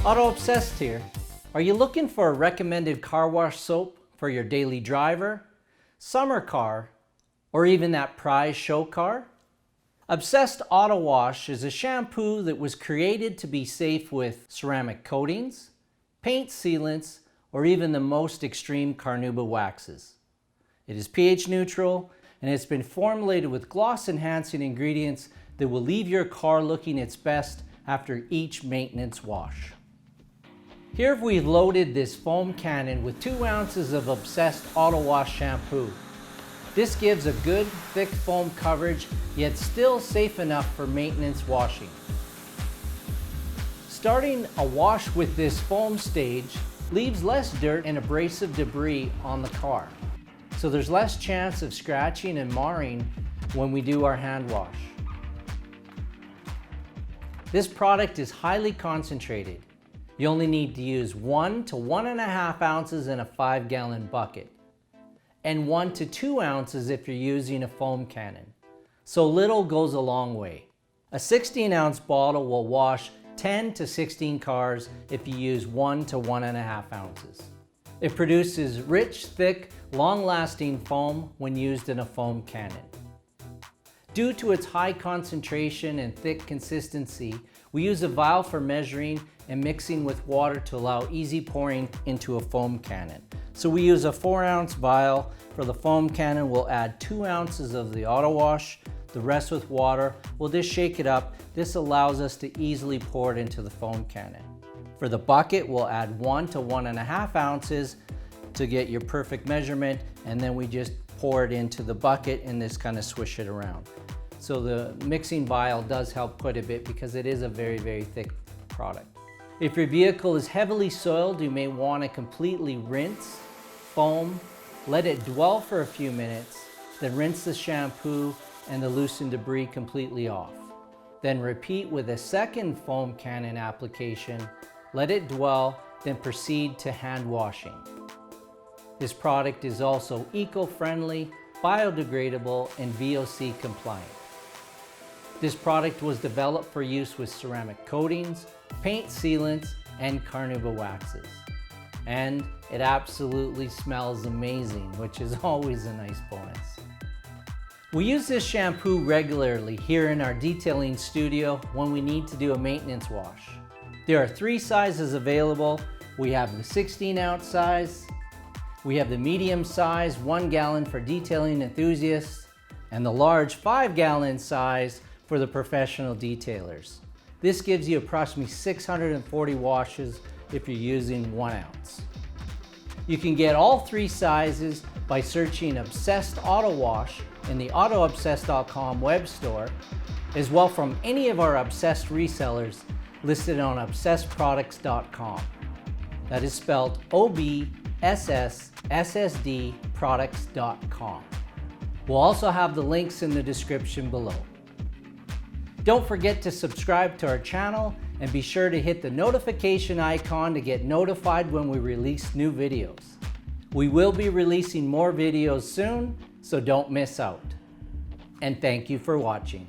Auto Obsessed here. Are you looking for a recommended car wash soap for your daily driver, summer car, or even that prize show car? Obsessed Auto Wash is a shampoo that was created to be safe with ceramic coatings, paint sealants, or even the most extreme Carnauba waxes. It is pH neutral and it's been formulated with gloss enhancing ingredients that will leave your car looking its best after each maintenance wash. Here we've loaded this foam cannon with 2 ounces of Obsessed Auto Wash Shampoo. This gives a good thick foam coverage, yet still safe enough for maintenance washing. Starting a wash with this foam stage leaves less dirt and abrasive debris on the car, so there's less chance of scratching and marring when we do our hand wash. This product is highly concentrated. You only need to use 1 to 1.5 ounces in a 5-gallon bucket, and 1 to 2 ounces if you're using a foam cannon. So little goes a long way. A 16-ounce bottle will wash 10 to 16 cars if you use 1 to 1.5 ounces. It produces rich, thick, long-lasting foam when used in a foam cannon. Due to its high concentration and thick consistency, we use a vial for measuring and mixing with water to allow easy pouring into a foam cannon. So we use a 4-ounce vial. For the foam cannon, we'll add 2 ounces of the auto wash, the rest with water. We'll just shake it up. This allows us to easily pour it into the foam cannon. For the bucket, we'll add 1 to 1.5 ounces to get your perfect measurement, and then we just pour it into the bucket and just kind of swish it around. So the mixing vial does help quite a bit because it is a very, very thick product. If your vehicle is heavily soiled, you may want to completely rinse, foam, let it dwell for a few minutes, then rinse the shampoo and the loosened debris completely off. Then repeat with a second foam cannon application, let it dwell, then proceed to hand washing. This product is also eco-friendly, biodegradable, and VOC compliant. This product was developed for use with ceramic coatings, paint sealants, and Carnauba waxes. And it absolutely smells amazing, which is always a nice bonus. We use this shampoo regularly here in our detailing studio when we need to do a maintenance wash. There are 3 sizes available. We have the 16-ounce size, we have the medium size, 1 gallon for detailing enthusiasts, and the large 5-gallon size for the professional detailers. This gives you approximately 640 washes if you're using 1 ounce. You can get all 3 sizes by searching Obsessed Auto Wash in the AutoObsessed.com web store, as well from any of our Obsessed resellers listed on OBSSSSD.com. That is spelled OBSSSSD products.com. We'll also have the links in the description below. Don't forget to subscribe to our channel and be sure to hit the notification icon to get notified when we release new videos. We will be releasing more videos soon, so don't miss out. And thank you for watching.